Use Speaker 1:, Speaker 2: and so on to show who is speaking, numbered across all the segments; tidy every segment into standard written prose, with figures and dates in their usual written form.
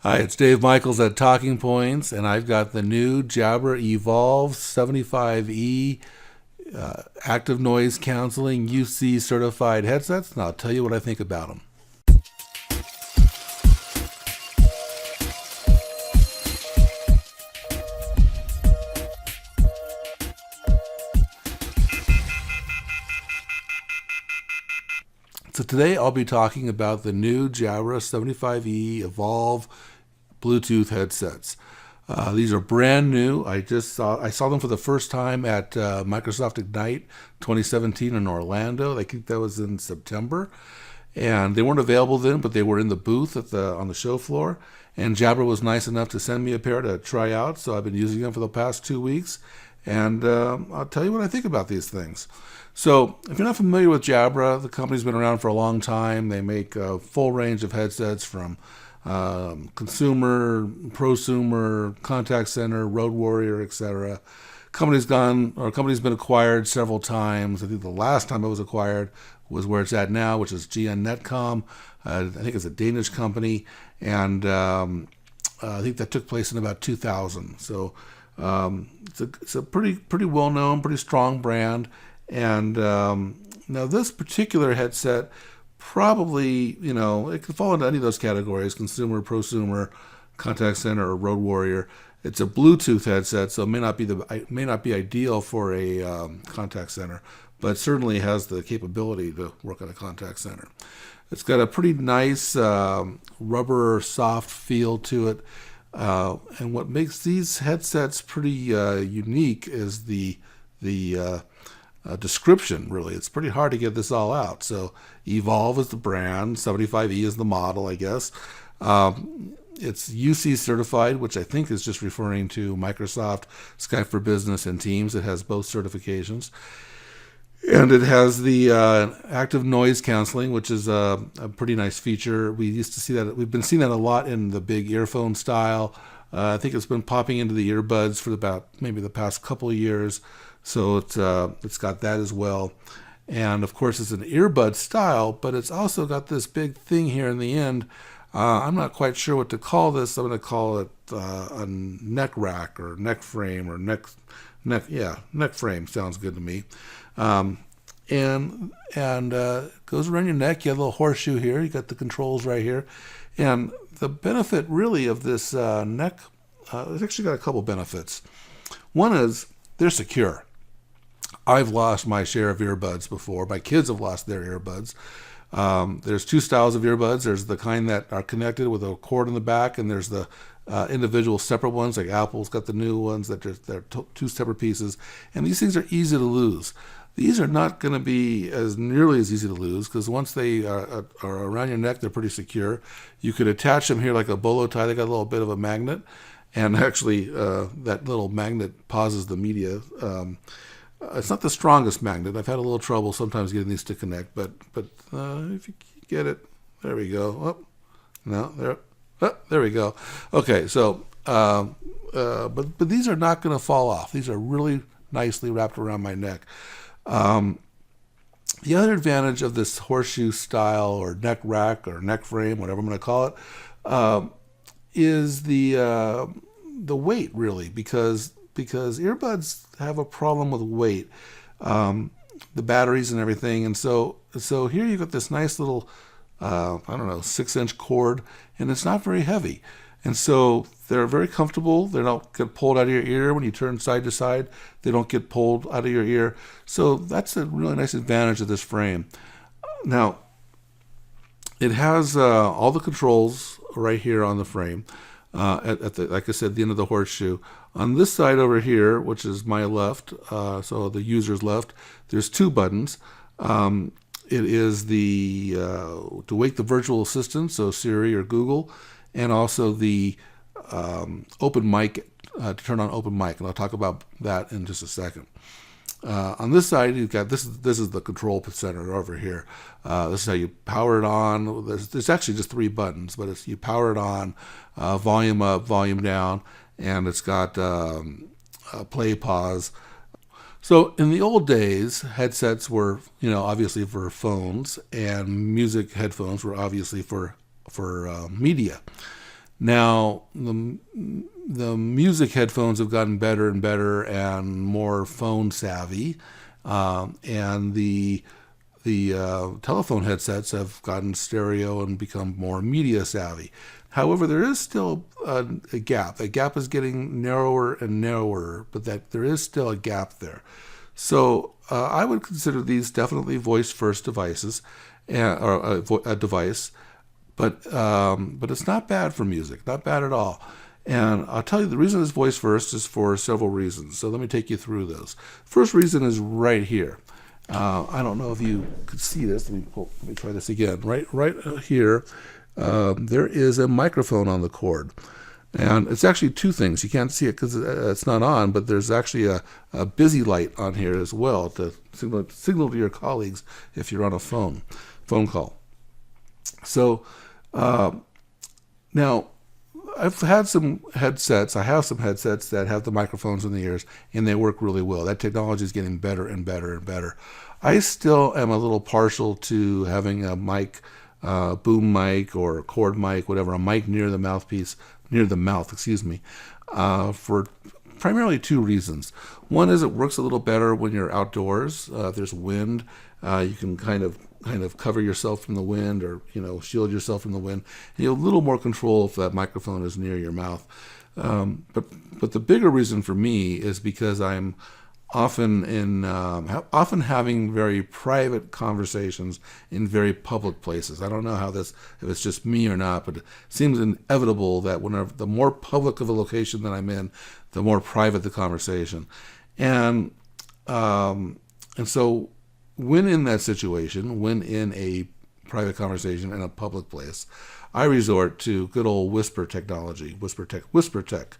Speaker 1: Hi, it's Dave Michaels at Talking Points, and I've got the new Jabra Evolve 75E active noise canceling UC certified headsets, and I'll tell you what I think about them. So today I'll be talking about the new Jabra 75E Evolve Bluetooth headsets. These are brand new. I saw them for the first time at Microsoft Ignite 2017 in Orlando. I think that was in September, and they weren't available then, but they were in the booth on the show floor. And Jabra was nice enough to send me a pair to try out. So I've been using them for the past 2 weeks, and I'll tell you what I think about these things. So if you're not familiar with Jabra, the company's been around for a long time. They make a full range of headsets from consumer, prosumer, contact center, road warrior, etc. Company's been acquired several times. I think the last time it was acquired was where it's at now, which is GN Netcom. I think it's a Danish company, and I think that took place in about 2000. So it's a pretty well known, pretty strong brand. And now this particular headset, probably, it could fall into any of those categories: consumer, prosumer, contact center, or road warrior. It's a Bluetooth headset, so it may not be ideal for a contact center, but certainly has the capability to work at a contact center. It's got a pretty nice rubber soft feel to it, and what makes these headsets pretty unique is the description. Really, it's pretty hard to get this all out. So Evolve is the brand, 75E is the model, I guess. It's UC certified, which I think is just referring to Microsoft, Skype for Business, and Teams. It has both certifications. And it has the active noise canceling, which is a pretty nice feature. We used to see that. We've been seeing that a lot in the big earphone style. I think it's been popping into the earbuds for about maybe the past couple of years. So it's got that as well. And of course, it's an earbud style, but it's also got this big thing here in the end. I'm not quite sure what to call this. I'm going to call it a neck rack or neck frame or neck frame sounds good to me. And goes around your neck. You have a little horseshoe here. You got the controls right here. And the benefit really of this neck, it's actually got a couple benefits. One is they're secure. I've lost my share of earbuds before. My kids have lost their earbuds. There's two styles of earbuds. There's the kind that are connected with a cord in the back, and there's the individual separate ones, like Apple's got the new ones that they're two separate pieces. And these things are easy to lose. These are not going to be nearly as easy to lose, because once they are around your neck, they're pretty secure. You could attach them here like a bolo tie. They got a little bit of a magnet, and actually that little magnet pauses the media. It's not the strongest magnet. I've had a little trouble sometimes getting these to connect, but if you get it, there we go. There we go. Okay, so but these are not going to fall off. These are really nicely wrapped around my neck. The other advantage of this horseshoe style or neck rack or neck frame, whatever I'm going to call it, is the weight, really, because earbuds have a problem with weight, the batteries and everything. And so here you've got this nice little 6-inch cord, and it's not very heavy. And so they're very comfortable. They don't get pulled out of your ear when you turn side to side. They don't get pulled out of your ear. So that's a really nice advantage of this frame. Now, it has all the controls right here on the frame. Like I said, the end of the horseshoe. On this side over here, which is my left, so the user's left, there's two buttons. It is to wake the virtual assistant, so Siri or Google, and also the open mic, to turn on open mic, and I'll talk about that in just a second. On this side, you've got this is the control center over here. This is how you power it on. There's actually just three buttons, but you power it on, volume up, volume down, and it's got play, pause. So in the old days, headsets were, obviously for phones, and music headphones were obviously for media. Now, the music headphones have gotten better and better and more phone savvy, and the telephone headsets have gotten stereo and become more media savvy. However, there is still a gap. That gap is getting narrower and narrower, but that there is still a gap there. So I would consider these definitely voice-first devices, or a device, but it's not bad for music, not bad at all. And I'll tell you the reason it's voice-first is for several reasons. So let me take you through those. First reason is right here. I don't know if you could see this. Let me try this again. Right here, there is a microphone on the cord. And it's actually two things. You can't see it because it's not on, but there's actually a busy light on here as well to signal to your colleagues if you're on a phone call. So now, I've had some headsets. I have some headsets that have the microphones in the ears, and they work really well. That technology is getting better and better and better. I still am a little partial to having a mic, boom mic or cord mic, whatever, a mic near the mouth, for primarily two reasons. One is it works a little better when you're outdoors. If there's wind, you can kind of cover yourself from the wind, or shield yourself from the wind. And you have a little more control if that microphone is near your mouth. But the bigger reason for me is because I'm often having very private conversations in very public places. I don't know if it's just me or not, but it seems inevitable that whenever the more public of a location that I'm in, the more private the conversation. And so when in that situation, when in a private conversation in a public place, I resort to good old whisper technology, whisper tech.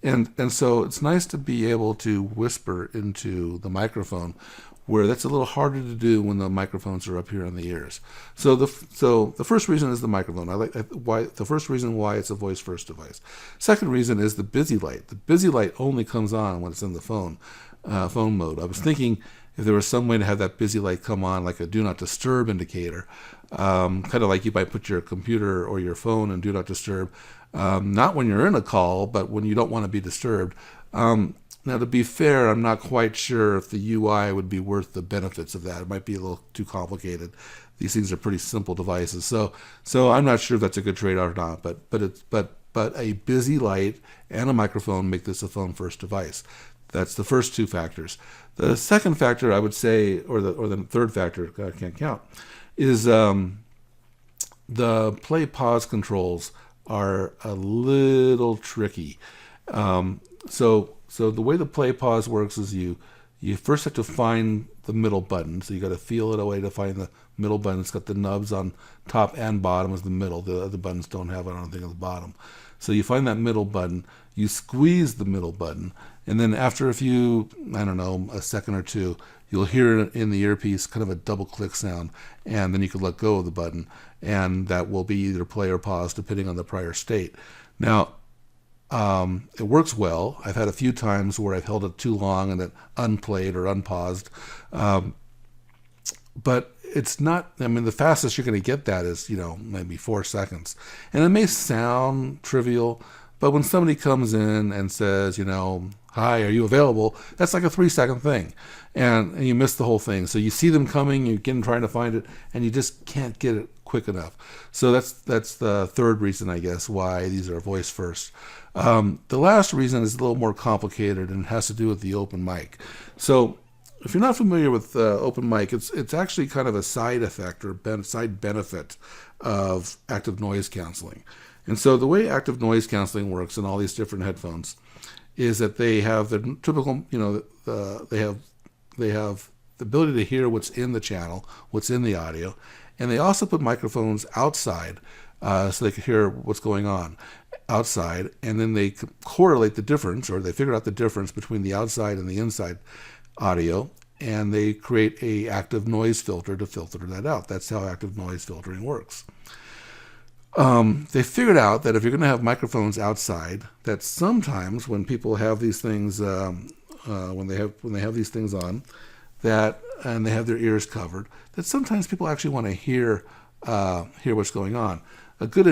Speaker 1: And so it's nice to be able to whisper into the microphone, where that's a little harder to do when the microphones are up here in the ears. So the first reason is the microphone. The first reason why it's a voice first device. Second reason is the busy light. The busy light only comes on when it's in the phone mode. I was thinking if there was some way to have that busy light come on like a do not disturb indicator, kind of like you might put your computer or your phone in do not disturb, not when you're in a call, but when you don't want to be disturbed. Now, to be fair, I'm not quite sure if the UI would be worth the benefits of that. It might be a little too complicated. These things are pretty simple devices, so I'm not sure if that's a good trade-off or not. But a busy light and a microphone make this a phone first device. That's the first two factors. The second factor, I would say, or the third factor, I can't count, is the play pause controls are a little tricky. So the way the play pause works is you first have to find the middle button. So you got to feel it away to find the middle button. It's got the nubs on top and bottom as the middle. The other buttons don't have it, I don't think, at the bottom. So you find that middle button, you squeeze the middle button, and then after a second or two, you'll hear in the earpiece kind of a double click sound, and then you can let go of the button, and that will be either play or pause depending on the prior state. Now, it works well. I've had a few times where I've held it too long and it unplayed or unpaused, but it's not, the fastest you're going to get that is, maybe 4 seconds. And it may sound trivial, but when somebody comes in and says, hi, are you available? That's like a 3-second thing. And you miss the whole thing. So you see them coming, you're trying to find it, and you just can't get it quick enough. So that's the third reason, I guess, why these are voice first. The last reason is a little more complicated and has to do with the open mic. So if you're not familiar with open mic, it's actually kind of a side effect or side benefit of active noise canceling. And so the way active noise canceling works in all these different headphones is that they have the typical, they have the ability to hear what's in the channel, what's in the audio, and they also put microphones outside so they can hear what's going on outside, and then they correlate the difference, or they figure out the difference between the outside and the inside audio, and they create a active noise filter to filter that out. That's how active noise filtering works. They figured out that if you're going to have microphones outside, that sometimes when people have these things, when they have these things on, and they have their ears covered, that sometimes people actually want to hear what's going on. a good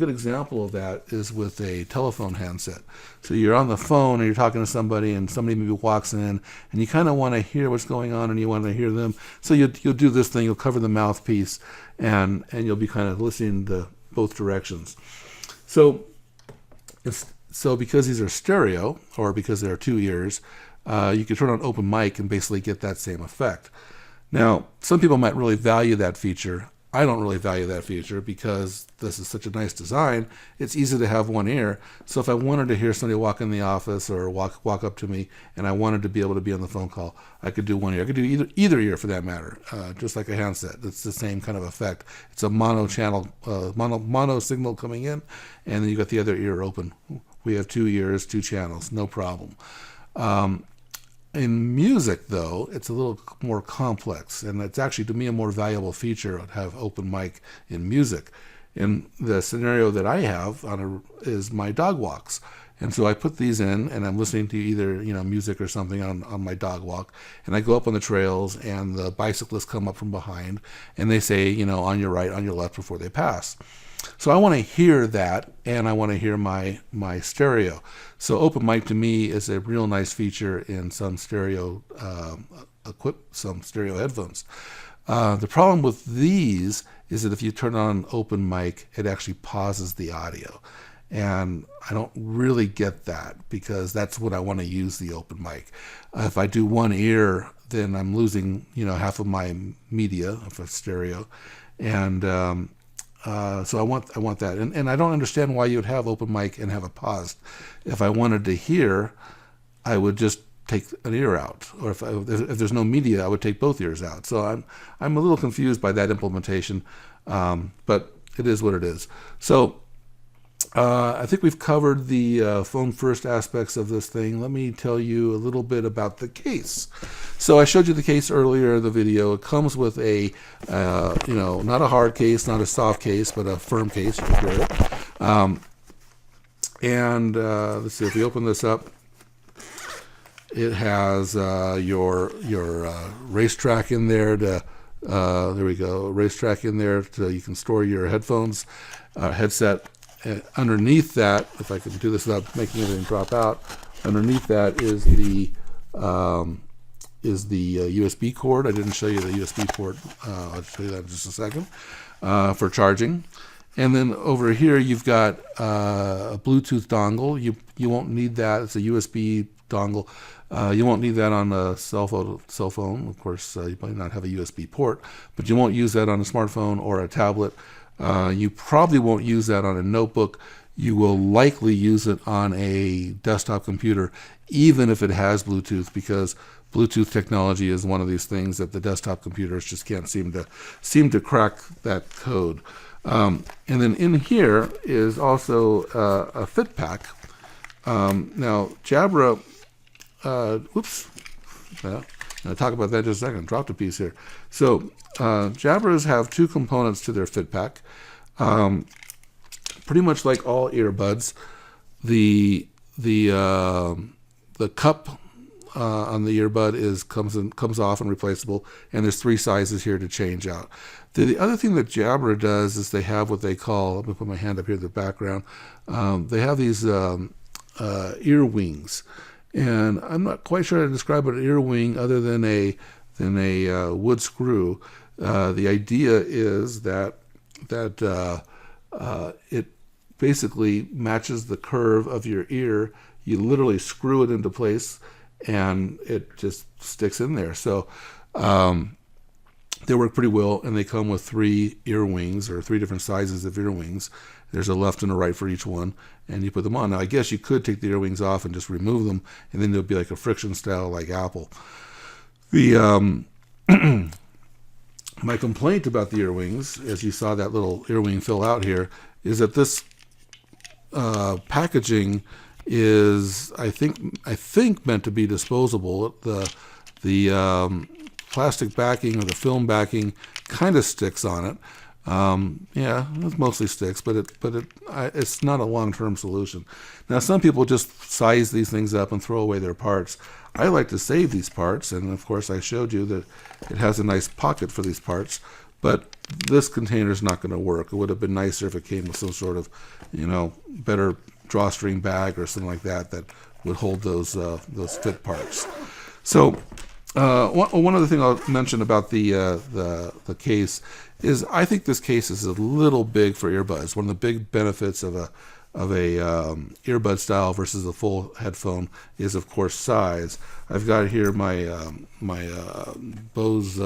Speaker 1: example of that is with a telephone handset. So you're on the phone and you're talking to somebody, and somebody maybe walks in, and you kind of want to hear what's going on, and you want to hear them. So you'll do this thing. You'll cover the mouthpiece, and you'll be kind of listening to both directions. So because these are stereo, or because there are two ears, you can turn on open mic and basically get that same effect. Now, some people might really value that feature. I don't really value that feature because this is such a nice design. It's easy to have one ear. So if I wanted to hear somebody walk in the office or walk up to me, and I wanted to be able to be on the phone call, I could do one ear. I could do either ear for that matter, just like a handset. It's the same kind of effect. It's a mono channel, mono signal coming in, and then you got the other ear open. We have two ears, two channels, no problem. In music, though, it's a little more complex, and it's actually, to me, a more valuable feature to have open mic in music. And the scenario that I have is my dog walks. And so I put these in, and I'm listening to either music or something on my dog walk, and I go up on the trails, and the bicyclists come up from behind, and they say, on your right, on your left before they pass. So I want to hear that, and I want to hear my stereo. So open mic to me is a real nice feature in some stereo some stereo headphones. The problem with these is that if you turn on open mic, it actually pauses the audio. And I don't really get that, because that's what I want to use the open mic. If I do one ear, then I'm losing half of my media of a stereo, and so I want that, and I don't understand why you would have open mic and have it paused. If I wanted to hear, I would just take an ear out, or if there's no media, I would take both ears out. So I'm a little confused by that implementation, but it is what it is. So I think we've covered the phone first aspects of this thing. Let me tell you a little bit about the case. So I showed you the case earlier in the video. It comes with a, not a hard case, not a soft case, but a firm case. You can hear it. And let's see, if we open this up, it has your racetrack in there. There we go, racetrack in there, so you can store your headphones, headset. Underneath that, if I can do this without making anything drop out, underneath that is the USB cord. I didn't show you the USB port. I'll show you that in just a second for charging. And then over here you've got a Bluetooth dongle. You won't need that. It's a USB dongle. You won't need that on a cell phone. Of course, you might not have a USB port, but you won't use that on a smartphone or a tablet. You probably won't use that on a notebook. You will likely use it on a desktop computer, even if it has Bluetooth, because Bluetooth technology is one of these things that the desktop computers just can't seem to crack that code. And then in here is also a fit pack. Now Jabra, I'll talk about that in just a second. Dropped a piece here. So Jabras have two components to their fit pack. Pretty much like all earbuds, the cup on the earbud comes off and replaceable, and there's three sizes here to change out. The other thing that Jabra does is they have what they call, let me put my hand up here in the background, they have these ear wings. And I'm not quite sure how to describe an ear wing other than a wood screw. The idea is that it basically matches the curve of your ear. You literally screw it into place, and it just sticks in there. So they work pretty well, and they come with three ear wings, or three different sizes of ear wings. There's a left and a right for each one, and you put them on. Now, I guess you could take the ear wings off and just remove them, and then there'll be like a friction style like Apple. The my complaint about the ear wings, as you saw that little ear wing fill out here, is that this packaging is, I think meant to be disposable. The plastic backing or the film backing kind of sticks on it. Yeah, it mostly sticks, but it's not a long-term solution. Now, some people just size these things up and throw away their parts. I like to save these parts, and of course I showed you that it has a nice pocket for these parts, but this container is not going to work. It would have been nicer if it came with some sort of, better drawstring bag or something like that that would hold those fit parts. So one other thing I'll mention about the case is I think this case is a little big for earbuds. One of the big benefits of a earbud style versus a full headphone is, of course, size. I've got here my Bose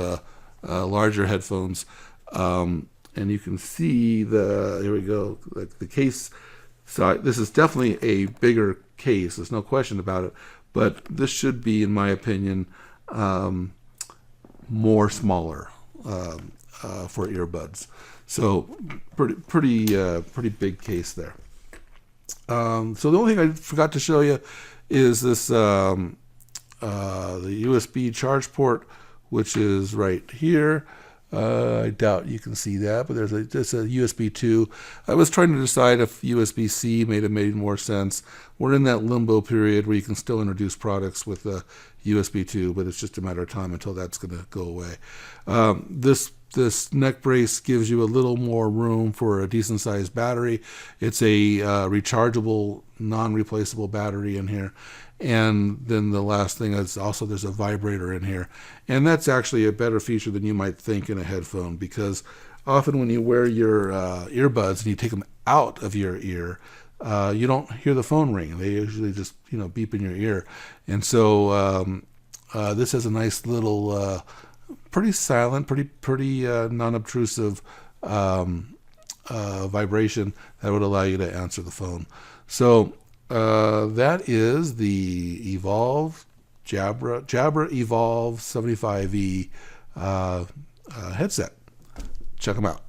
Speaker 1: larger headphones, and you can see here we go, the case size. This is definitely a bigger case. There's no question about it. But this should be, in my opinion, more smaller for earbuds. So pretty big case there. So the only thing I forgot to show you is this the USB charge port, which is right here. I doubt you can see that, but there's a USB 2. I was trying to decide if USB-C made more sense. We're in that limbo period where you can still introduce products with USB 2, but it's just a matter of time until that's going to go away. This neck brace gives you a little more room for a decent sized battery. It's a rechargeable, non-replaceable battery in here. And then the last thing is also there's a vibrator in here. And that's actually a better feature than you might think in a headphone, because often when you wear your earbuds and you take them out of your ear, you don't hear the phone ring. They usually just beep in your ear. And so this has a nice little pretty silent, pretty non-obtrusive vibration that would allow you to answer the phone. So that is the Jabra Evolve 75E headset. Check them out.